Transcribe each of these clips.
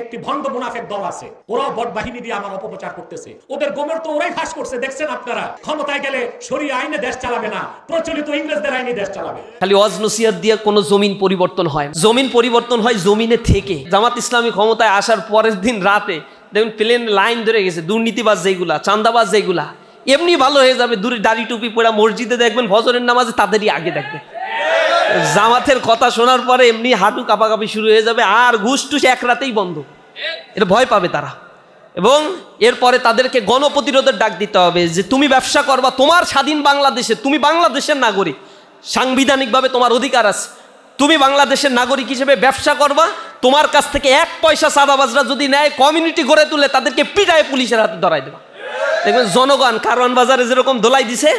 একটি ভণ্ড মুনাফিক দল আছে, ওরাও বট বাহিনী দিয়ে আমার অপপ্রচার করতেছে। ওদের গোমর তো ওরাই ফাঁস করছে, দেখছেন আপনারা। ক্ষমতায় গেলে শরিয়া আইনে দেশ চালাবে না, প্রচলিত ইংরেজদের আইনে দেশ চালাবে। খালি ওয়াজ নসিহত দিয়ে কোনো জমিন পরিবর্তন হয়? জমিন পরিবর্তন হয় জমিনে থেকে। জামাত ইসলামী ক্ষমতায় আসার পরের দিন রাতে দেখুন প্লেন লাইন ধরে গেছে, দুর্নীতিবাজ যেগুলা, চাঁদাবাজ যেগুলা, এমনি ভালো হয়ে যাবে। দূরে দাড়ি টুপি পড়া মসজিদে দেখবেন ফজরের নামাজে তাদেরই আগে দেখবেন। জামাতের কথা শোনার পরে এমনি হাঁটু কাঁপাকাঁপি শুরু হয়ে যাবে, আর ঘুষ টুস এক রাতেই বন্ধ। এটা ভয় পাবে তারা। এবং এরপরে তাদেরকে গণপ্রতিরোধের ডাক দিতে হবে যে তুমি ব্যবসা করবা তোমার স্বাধীন বাংলাদেশে, তুমি বাংলাদেশের নাগরিক, সাংবিধানিকভাবে তোমার অধিকার আছে, তুমি বাংলাদেশের নাগরিক হিসেবে ব্যবসা করবা। তোমার কাছ থেকে 1 পয়সা চাঁদাবাজরা যদি নেয়, কমিউনিটি গড়ে তুলে তাদেরকে পিটায় পুলিশের হাতে ধরাই দেবা। দেখবেন জনগণ কারওয়ান বাজারে যেরকম ধোলাই দিছে,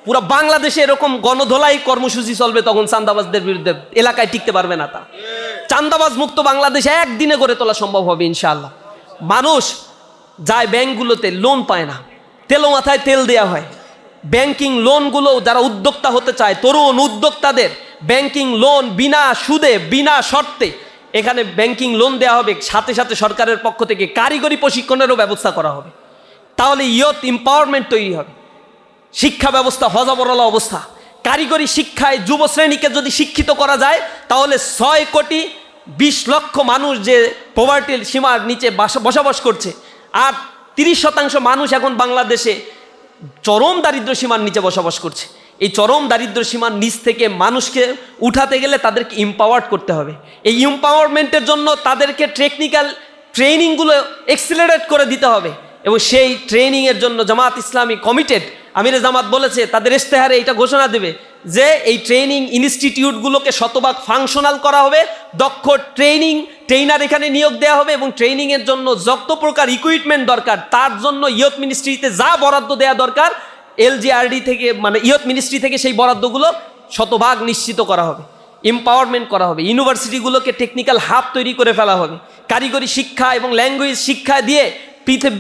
পুরো বাংলাদেশে এরকম গণধোলাই কর্মসূচি চলবে, তখন চাঁদাবাজদের বিরুদ্ধে এলাকায় টিকতে পারবে না। তা চাঁদাবাজ মুক্ত বাংলাদেশে একদিনে গড়ে তোলা সম্ভব হবে ইনশাআল্লাহ। মানুষ যায় ব্যাংকগুলোতে, লোন পায় না, তেলো মাথায় তেল দেওয়া হয়। ব্যাংকিং লোনগুলো যারা উদ্যোক্তা হতে চায়, তরুণ উদ্যোক্তাদের ব্যাংকিং লোন বিনা সুদে বিনা শর্তে এখানে ব্যাংকিং লোন দেওয়া হবে। সাথে সাথে সরকারের পক্ষ থেকে কারিগরি প্রশিক্ষণেরও ব্যবস্থা করা হবে। তাহলে ইয়ত এম্পাওয়ারমেন্ট তৈরি হবে। শিক্ষা ব্যবস্থা হজাবরলা অবস্থা, কারিগরি শিক্ষায় যুব শ্রেণীকে যদি শিক্ষিত করা যায়, তাহলে 6,20,00,000 মানুষ যে পভার্টির সীমার নিচে বসবাস করছে, আর 30% মানুষ এখন বাংলাদেশে চরম দারিদ্র সীমার নিচে বসবাস করছে। এই চরম দারিদ্র সীমার নিচ থেকে মানুষকে উঠাতে গেলে তাদেরকে এম্পাওয়ার্ড করতে হবে। এই এম্পাওয়ারমেন্টের জন্য তাদেরকে টেকনিক্যাল ট্রেনিংগুলো এক্সিলারেট করে দিতে হবে, এবং সেই ট্রেনিংয়ের জন্য জামাত ইসলামী কমিটেড। আমিরে জামাত বলেছে তাদের ইশতেহারে এটা ঘোষণা দেবে যে এই ট্রেনিং ইনস্টিটিউটগুলোকে শতভাগ ফাংশনাল করা হবে, দক্ষ ট্রেনার এখানে নিয়োগ দেওয়া হবে, এবং ট্রেনিংয়ের জন্য যত প্রকার ইকুইপমেন্ট দরকার তার জন্য ইয়ত মিনিস্ট্রিতে যা বরাদ্দ দেওয়া দরকার, এলজিআরডি থেকে মানে ইয়ত মিনিস্ট্রি থেকে সেই বরাদ্দগুলো শতভাগ নিশ্চিত করা হবে, এম্পাওয়ারমেন্ট করা হবে। ইউনিভার্সিটিগুলোকে টেকনিক্যাল হাব তৈরি করে ফেলা হবে। কারিগরি শিক্ষা এবং ল্যাঙ্গুয়েজ শিক্ষা দিয়ে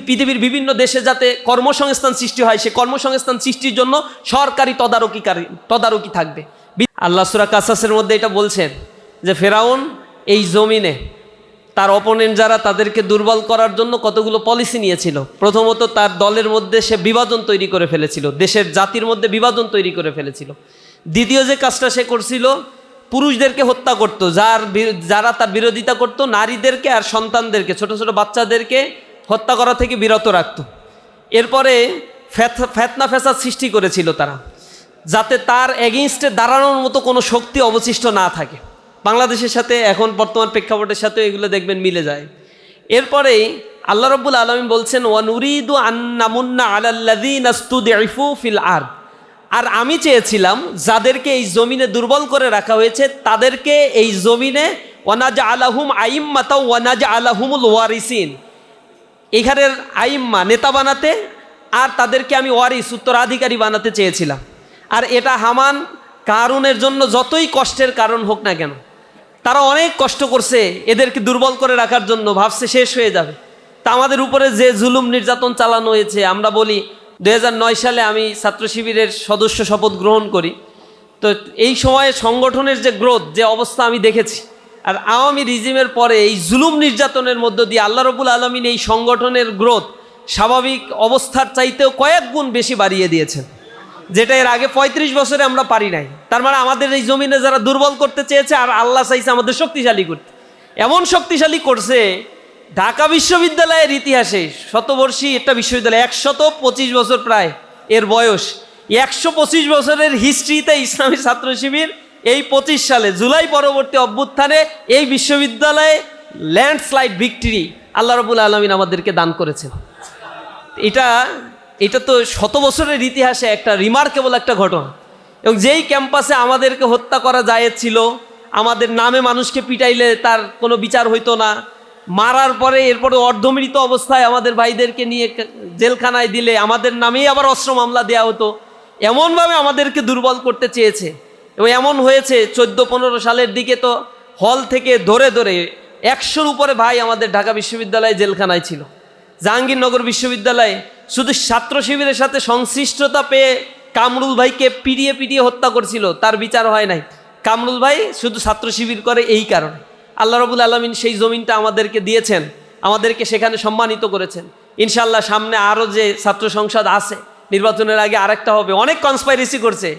পৃথিবীর বিভিন্ন দেশে যাতে কর্মসংস্থান সৃষ্টি হয়, সে কর্মসংস্থান সৃষ্টির জন্য সরকারি তদারকি থাকবে। আল্লাহ সূরা কাসাসের মধ্যে এটা বলছেন যে ফেরাউন এই জমিনে তার অপোনেন্ট যারা, তাদেরকে দুর্বল করার জন্য কতগুলো পলিসি নিয়েছিল। প্রথমত তার দলের মধ্যে সে বিভাজন তৈরি করে ফেলেছিল, দেশের জাতির মধ্যে বিভাজন তৈরি করে ফেলেছিল। দ্বিতীয় যে কাজটা সে করছিল, পুরুষদেরকে হত্যা করত, যারা তার বিরোধিতা করত, নারীদেরকে আর সন্তানদেরকে, ছোট ছোট বাচ্চাদেরকে হত্যা করা থেকে বিরত রাখত। এরপরে ফেতনা ফেসাদ সৃষ্টি করেছিল তারা, যাতে তার এগেইনস্টে দাঁড়ানোর মতো কোনো শক্তি অবশিষ্ট না থাকে। বাংলাদেশের সাথে এখন বর্তমান প্রেক্ষাপটের সাথে এগুলো দেখবেন মিলে যায়। এরপরেই আল্লাহ রাব্বুল আলামিন বলছেন ওয়ানুরিদু আন্নামুন্না আলাল্লাযীনা ইসতুদঈফু ফিল আরদ, আর আমি চেয়েছিলাম যাদেরকে এই জমিনে দুর্বল করে রাখা হয়েছে তাদেরকে এই জমিনে ওয়ানাজআলাহুম আইম্মাতাও ওয়ানাজআলাহুমুল ওয়ারিসিন, এখানের আইম্মা নেতা বানাতে, আর তাদেরকে আমি ওয়ারিস উত্তরাধিকারী বানাতে চেয়েছিলাম। আর এটা হামান কারুনের জন্য যতই কষ্টের কারণ হোক না কেন, তারা অনেক কষ্ট করছে এদেরকে দুর্বল করে রাখার জন্য, ভাবছে শেষ হয়ে যাবে। তা আমাদের উপরে যে জুলুম নির্যাতন চালানো হয়েছে, আমরা বলি 2009 সালে আমি ছাত্র শিবিরের সদস্য শপথ গ্রহণ করি। তো এই সময়ে সংগঠনের যে গ্রোথ, যে অবস্থা আমি দেখেছি, আর আওয়ামী রিজিমের পরে এই জুলুম নির্যাতনের মধ্য দিয়ে আল্লাহ রাব্বুল আলামিন এই সংগঠনের গ্রোথ স্বাভাবিক অবস্থার চাইতেও কয়েক গুণ বেশি বাড়িয়ে দিয়েছেন, যেটা এর আগে 35 বছরে আমরা পারি নাই। তার মানে আমাদের এই জমিনে যারা দুর্বল করতে চেয়েছে, আর আল্লাহ চাইছে আমাদের শক্তিশালী করতে। এমন শক্তিশালী করছে, ঢাকা বিশ্ববিদ্যালয়ের ইতিহাসে শতবর্ষী একটা বিশ্ববিদ্যালয়, 125 বছর প্রায় এর বয়স, 125 বছরের হিস্ট্রিতে ইসলামী ছাত্র শিবির এই 25 সালে জুলাই পরবর্তী অভ্যুত্থানে এই বিশ্ববিদ্যালয়ে ল্যান্ডস্লাইড ভিক্টরি আল্লাহ রাব্বুল আলামিন আমাদেরকে দান করেছেন। এটা তো শত বছরের ইতিহাসে একটা রিমার্কেবল একটা ঘটনা। এবং যেই ক্যাম্পাসে আমাদেরকে হত্যা করা জায়েজ ছিল, আমাদের নামে মানুষকে পিটাইলে তার কোনো বিচার হইতো না, মারার পরে এরপরে অর্ধমৃত অবস্থায় আমাদের ভাইদেরকে নিয়ে জেলখানায় দিলে আমাদের নামেই আবার অস্ত্র মামলা দেওয়া হতো, এমনভাবে আমাদেরকে দুর্বল করতে চেয়েছে। এবং এমন হয়েছে 14-15 সালের দিকে তো হল থেকে ধরে 100-র উপরে ভাই আমাদের ঢাকা বিশ্ববিদ্যালয়ে জেলখানায় ছিল। জাহাঙ্গীরনগর বিশ্ববিদ্যালয়ে শুধু ছাত্র শিবিরের সাথে সংশ্লিষ্টতা পেয়ে কামরুল ভাইকে পিটিয়ে হত্যা করছিল, তার বিচার হয় নাই। কামরুল ভাই শুধু ছাত্র শিবির করে এই কারণে। আল্লাহ রাব্বুল আলামিন সেই জমিনটা আমাদেরকে দিয়েছেন আমাদেরকে সেখানে সম্মানিত করেছেন। ইনশাল্লাহ সামনে আরও যে ছাত্র সংসদ আছে, নির্বাচনের আগে আরেকটা হবে, অনেক কনস্পাইরেসি করছে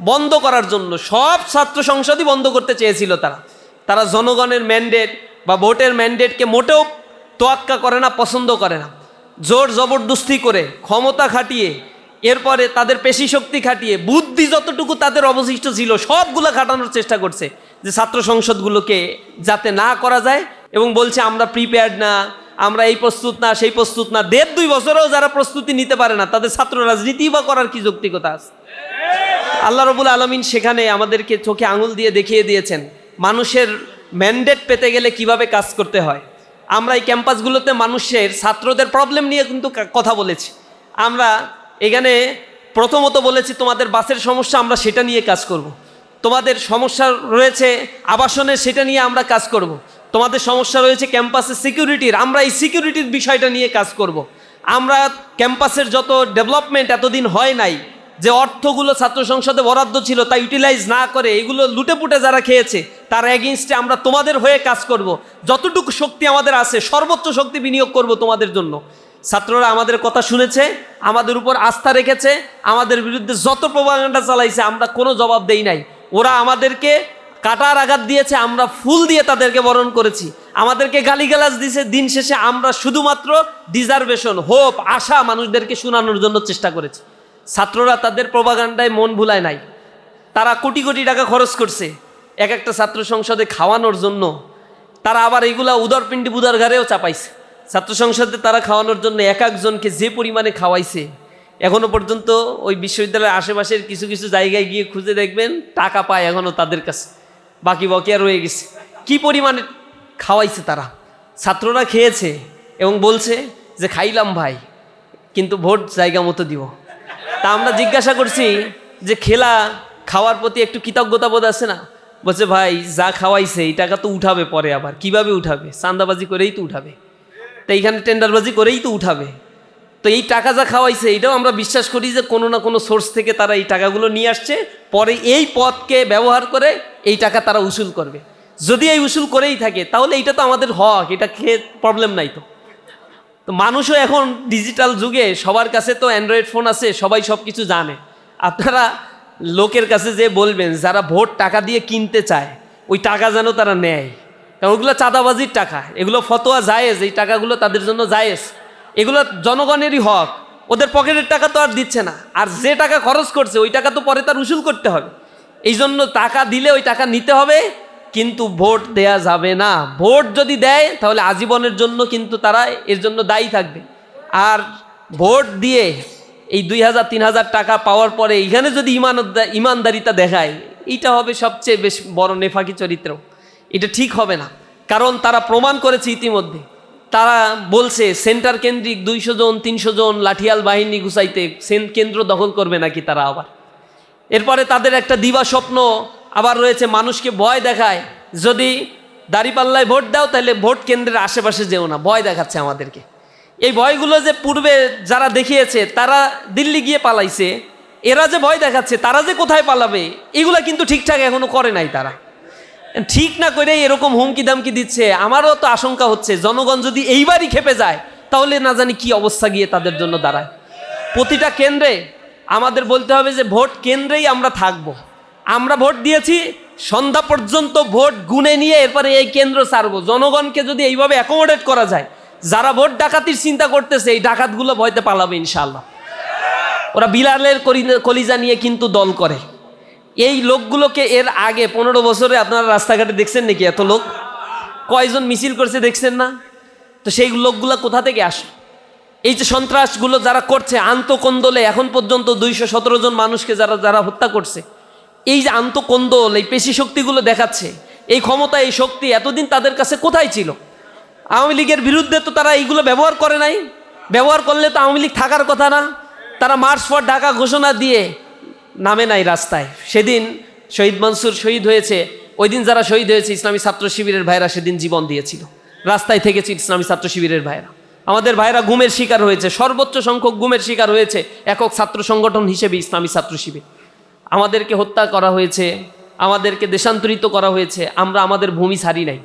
বন্ধ করার জন্য। সব ছাত্র সংসদই বন্ধ করতে চেয়েছিল তারা জনগণের ম্যান্ডেট বা ভোটের ম্যান্ডেটকে মোটেও তোয়াক্কা করে না, পছন্দ করে না। জোর জবরদস্তি করে, ক্ষমতা খাটিয়ে, এরপরে তাদের পেশি শক্তি খাটিয়ে, বুদ্ধি যতটুকু তাদের অবশিষ্ট ছিল সবগুলো খাটানোর চেষ্টা করছে যে ছাত্র সংসদগুলোকে যাতে না করা যায়, এবং বলছে আমরা প্রিপেয়ার্ড না, আমরা এই প্রস্তুত না, সেই প্রস্তুত না। 1.5-2 বছরেও যারা প্রস্তুতি নিতে পারে না, তাদের ছাত্র রাজনীতি বা করার কি যৌক্তিকতা আছে? আল্লাহ রাব্বুল আলামিন সেখানে আমাদেরকে চোখে আঙুল দিয়ে দেখিয়ে দিয়েছেন মানুষের ম্যান্ডেট পেতে গেলে কিভাবে কাজ করতে হয়। আমরা এই ক্যাম্পাসগুলোতে মানুষের, ছাত্রদের প্রবলেম নিয়ে কিন্তু কথা বলেছি। আমরা এখানে প্রথমত বলেছি তোমাদের বাসের সমস্যা, আমরা সেটা নিয়ে কাজ করব। তোমাদের সমস্যা রয়েছে আবাসনের, সেটা নিয়ে আমরা কাজ করব। তোমাদের সমস্যা রয়েছে ক্যাম্পাসের সিকিউরিটির, আমরা এই সিকিউরিটির বিষয়টা নিয়ে কাজ করব। আমরা ক্যাম্পাসের যত ডেভেলপমেন্ট এতদিন হয় নাই, যে অর্থগুলো ছাত্র সংসদে বরাদ্দ ছিল তা ইউটিলাইজ না করে এগুলো লুটেপুটে যারা খেয়েছে তার এগেইনস্টে আমরা তোমাদের হয়ে কাজ করব। যতটুকু শক্তি আমাদের আছে সর্বোচ্চ শক্তি বিনিয়োগ করব তোমাদের জন্য। ছাত্ররা আমাদের কথা শুনেছে, আমাদের উপর আস্থা রেখেছে, আমাদের বিরুদ্ধে যত প্রপাগান্ডা চালাইছে আমরা কোনো জবাব দেই নাই। ওরা আমাদেরকে কাটার আঘাত দিয়েছে, আমরা ফুল দিয়ে তাদেরকে বরণ করেছি। আমাদেরকে গালিগালাজ দিয়েছে, দিন শেষে আমরা শুধুমাত্র ডিজার্ভেশন, হোপ, আশা মানুষদেরকে শোনানোর জন্য চেষ্টা করেছি। ছাত্ররা তাদের প্রপাগান্ডায় মন ভুলায় নাই। তারা কোটি কোটি টাকা খরচ করছে এক একটা ছাত্র সংসদে খাওয়ানোর জন্য। তারা আবার এইগুলা উদরপিণ্ডি বুদার ঘরেও চাপাইছে। ছাত্র সংসদে তারা খাওয়ানোর জন্য এক একজনকে যে পরিমাণে খাওয়াইছে, এখনো পর্যন্ত ওই বিশ্ববিদ্যালয়ের আশেপাশের কিছু কিছু জায়গায় গিয়ে খুঁজে দেখবেন টাকা পায় এখনও তাদের কাছে, বাকি বকেয়া রয়ে গেছে। কি পরিমাণে খাওয়াইছে তারা, ছাত্ররা খেয়েছে এবং বলছে যে খাইলাম ভাই, কিন্তু ভোট জায়গা মতো দিব। তা আমরা জিজ্ঞাসা করছি যে খাওয়ার প্রতি একটু কৃতজ্ঞতা বোধ আছে না? বলছে ভাই যা খাওয়াইছে এই টাকা তো উঠাবে পরে, আবার কিভাবে উঠাবে? চাঁদাবাজি করেই তো উঠাবে, তো এইখানে টেন্ডারবাজি করেই তো উঠাবে। তো এই টাকা যা খাওয়াইছে এটাও আমরা বিশ্বাস করি যে কোনো না কোনো সোর্স থেকে তারা এই টাকাগুলো নিয়ে আসছে, পরে এই পথকে ব্যবহার করে এই টাকা তারা উসুল করবে। যদি এই উসুল করেই থাকে তাহলে এইটা তো আমাদের হক, এটা খেয়ে প্রবলেম নাই। তো মানুষও এখন ডিজিটাল যুগে সবার কাছে তো অ্যান্ড্রয়েড ফোন আছে, সবাই সব কিছু জানে। আপনারা লোকের কাছে যে বলবেন যারা ভোট টাকা দিয়ে কিনতে চায় ওই টাকা যেন তারা নেয়, কারণ ওগুলো চাঁদাবাজির টাকা, এগুলো ফতোয়া জায়েজ, এই টাকাগুলো তাদের জন্য জায়েজ, এগুলো জনগণেরই হক, ওদের পকেটের টাকা তো আর দিচ্ছে না। আর যে টাকা খরচ করছে ওই টাকা তো পরে তার উসুল করতে হবে, এই জন্য টাকা দিলে ওই টাকা নিতে হবে, কিন্তু ভোট দেয়া যাবে না। ভোট যদি দেয় তাহলে আজীবনের জন্য কিন্তু তারা এর জন্য দায়ী থাকবে। আর ভোট দিয়ে এই 2000-3000 টাকা পাওয়ার পরে এখানে যদি ইমানদারিতা দেখায়, এইটা হবে সবচেয়ে বেশ বড় নেফাকি চরিত্র। এটা ঠিক হবে না, কারণ তারা প্রমাণ করেছে ইতিমধ্যে। তারা বলছে সেন্টার কেন্দ্রিক 200 জন 300 জন লাঠিয়াল বাহিনী গুছাইতে কেন্দ্র দখল করবে নাকি তারা আবার। এরপরে তাদের একটা দিবা স্বপ্ন আবার রয়েছে, মানুষকে ভয় দেখায়, যদি দাঁড়িপাল্লায় ভোট দাও তাহলে ভোট কেন্দ্রের আশেপাশে যেও না, ভয় দেখাচ্ছে আমাদেরকে। এই ভয়গুলো যে পূর্বে যারা দেখিয়েছে তারা দিল্লি গিয়ে পালাইছে, এরা যে ভয় দেখাচ্ছে তারা যে কোথায় পালাবে এগুলা কিন্তু ঠিকঠাক এখনো করে নাই। তারা ঠিক না করে এরকম হুমকি দামকি দিচ্ছে। আমারও তো আশঙ্কা হচ্ছে জনগণ যদি এইবারই খেপে যায় তাহলে না জানি কি অবস্থা গিয়ে তাদের জন্য দাঁড়ায়। প্রতিটা কেন্দ্রে আমাদের বলতে হবে যে ভোট কেন্দ্রেই আমরা থাকব। আমরা ভোট দিয়েছি, সন্ধ্যা পর্যন্ত ভোট গুনে নিয়ে এরপরে এই কেন্দ্র ছাড়বো। জনগণকে যদি এইভাবে অ্যাকোমোডেট করা যায়, যারা ভোট ডাকাতির চিন্তা করতেছে এই ডাকাতগুলো ভয়তে পালাবে ইনশাআল্লাহ। ওরা বিলালের কলিজা নিয়ে কিন্তু দল করে। এই লোকগুলোকে এর আগে 15 বছরে আপনারা রাস্তাঘাটে দেখছেন নাকি? এত লোক কয়জন মিছিল করছে দেখছেন না? তো সেই লোকগুলো কোথা থেকে আসে? এই যে সন্ত্রাসগুলো যারা করছে আন্তকন্দলে, এখন পর্যন্ত 217 জন মানুষকে যারা হত্যা করছে, এই যে আন্তকন্দল, এই পেশি শক্তিগুলো দেখাচ্ছে, এই ক্ষমতা, এই শক্তি এতদিন তাদের কাছে কোথায় ছিল? আওয়ামী লীগের বিরুদ্ধে তো তারা এইগুলো ব্যবহার করে নাই। ব্যবহার করলে তো আওয়ামী লীগ থাকার কথা না। তারা মার্চ ফর ঢাকা ঘোষণা দিয়ে নামে নাই রাস্তায়। সেদিন শহীদ মনসুর শহীদ হয়েছে, ওই দিন যারা শহীদ হয়েছে ইসলামী ছাত্র শিবিরের ভাইরা সেদিন জীবন দিয়েছিল, রাস্তায় থেকেছে ইসলামী ছাত্র শিবিরের ভাইরা। আমাদের ভাইরা গুমের শিকার হয়েছে, সর্বোচ্চ সংখ্যক গুমের শিকার হয়েছে একক ছাত্র সংগঠন হিসেবে ইসলামী ছাত্র শিবির। আমাদেরকে হত্যা করা হয়েছে, আমাদেরকে দেশান্তরিত করা হয়েছে, আমরা আমাদের ভূমি ছাড়ি নাই।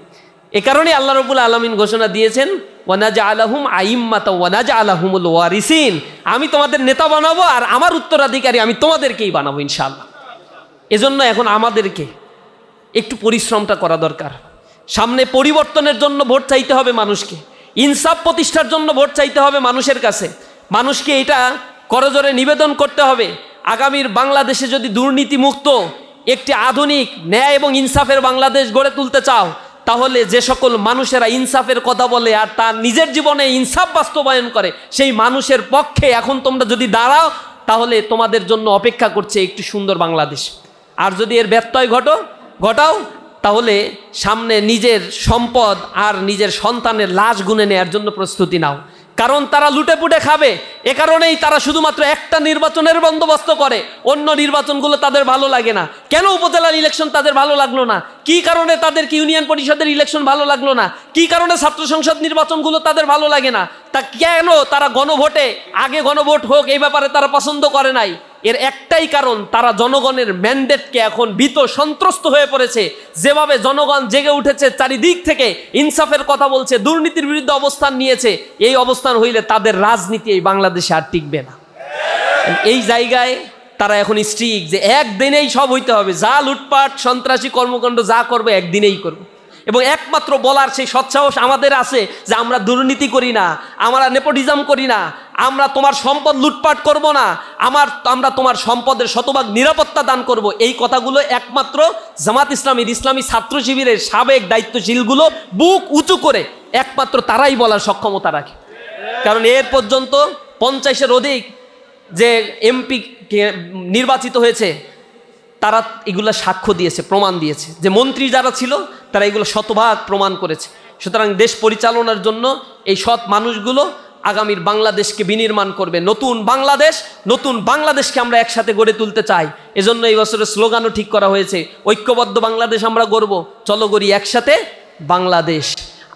এ কারণে আল্লাহ রাব্বুল আলামিন ঘোষণা দিয়েছেন ওয়ানাজআলাহুম আইম্মাতা ওয়ানাজআলাহুমুল ওয়ারিসিন, আমি তোমাদের নেতা বানাবো আর আমার উত্তরাধিকারী আমি তোমাদেরকেই বানাবো ইনশাআল্লাহ। এজন্য এখন আমাদেরকে একটু পরিশ্রমটা করা দরকার। সামনে পরিবর্তনের জন্য ভোট চাইতে হবে মানুষকে, ইনসাফ প্রতিষ্ঠার জন্য ভোট চাইতে হবে মানুষের কাছে। মানুষকে এটা করজোরে নিবেদন করতে হবে, আগামীর বাংলাদেশে যদি দুর্নীতিমুক্ত একটি আধুনিক ন্যায় এবং ইনসাফের বাংলাদেশ গড়ে তুলতে চাও, তাহলে যে সকল মানুষেরা ইনসাফের কথা বলে আর তার নিজের জীবনে ইনসাফ বাস্তবায়ন করে, সেই মানুষের পক্ষে এখন তোমরা যদি দাঁড়াও, তাহলে তোমাদের জন্য অপেক্ষা করছে একটি সুন্দর বাংলাদেশ। আর যদি এর ব্যত্যয় ঘটাও, তাহলে সামনে নিজের সম্পদ আর নিজের সন্তানের লাশ গুনে নেয়ার জন্য প্রস্তুতি নাও। কারণ তারা লুটে পুটে খাবে, এ কারণেই তারা শুধুমাত্র একটা নির্বাচনের বন্দোবস্ত করে, অন্য নির্বাচনগুলো তাদের ভালো লাগে না। কেন উপজেলার ইলেকশন তাদের ভালো লাগলো না? কি কারণে তাদেরকে ইউনিয়ন পরিষদের ইলেকশন ভালো লাগলো না? কি কারণে ছাত্র সংসদ নির্বাচনগুলো তাদের ভালো লাগে না? তা কেন তারা গণভোটে আগে গণভোট হোক এই ব্যাপারে তারা পছন্দ করে নাই? এর একটাই কারণ, তারা জনগণের ম্যান্ডেটকে এখন ভীত সন্ত্রস্ত হয়ে পড়েছে। যেভাবে জনগণ জেগে উঠেছে, চারিদিক থেকে ইনসাফের কথা বলছে, দুর্নীতির বিরুদ্ধে অবস্থান নিয়েছে, এই অবস্থান হইলে তাদের রাজনীতি এই বাংলাদেশে আর টিকবে না। এই জায়গায় তারা এখন স্ট্রিক যে একদিনেই সব হইতে হবে, যা লুটপাট সন্ত্রাসী কর্মকাণ্ড যা করবে একদিনেই করবে। এবং একমাত্র বলার সেই সৎসাহস আমাদের আছে যে আমরা দুর্নীতি করি না, আমরা নেপোটিজম করি না, আমরা তোমার সম্পদ লুটপাট করব না, আমরা তোমার সম্পদের শতভাগ নিরাপত্তা দান করব। এই কথাগুলো একমাত্র জামাত ইসলামীর ইসলামী ছাত্র শিবিরের সাবেক দায়িত্বশীলগুলো বুক উঁচু করে একমাত্র তারাই বলার সক্ষমতা রাখে। কারণ এর পর্যন্ত 50-এর অধিক যে এমপি নির্বাচিত হয়েছে, তারা এগুলো সাক্ষ্য দিয়েছে, প্রমাণ দিয়েছে যে মন্ত্রী যারা ছিল তারা এগুলো শতভাগ প্রমাণ করেছে। সুতরাং দেশ পরিচালনার জন্য এই সৎ মানুষগুলো আগামীর বাংলাদেশকে বিনির্মাণ করবে। নতুন বাংলাদেশকে আমরা একসাথে গড়ে তুলতে চাই। এজন্য এই বছরের স্লোগানও ঠিক করা হয়েছে, ঐক্যবদ্ধ বাংলাদেশ আমরা গড়ব, চলো গড়ি একসাথে বাংলাদেশ।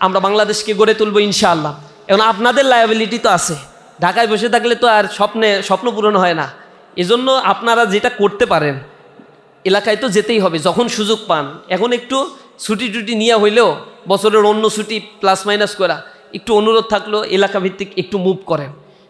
আমরা বাংলাদেশকে গড়ে তুলবো ইনশাআল্লাহ। এখন আপনাদের লায়াবিলিটি তো আছে, ঢাকায় বসে থাকলে তো আর স্বপ্ন পূরণ হয় না। এজন্য আপনারা যেটা করতে পারেন, এলাকায় তো যেতেই হবে যখন সুযোগ পান। এখন একটু ছুটি টুটি নিয়ে হইলেও বছরের অন্য ছুটি প্লাস মাইনাস করা, একটু অনুরোধ থাকলো এলাকা ভিত্তিক একটু মুভ করেন।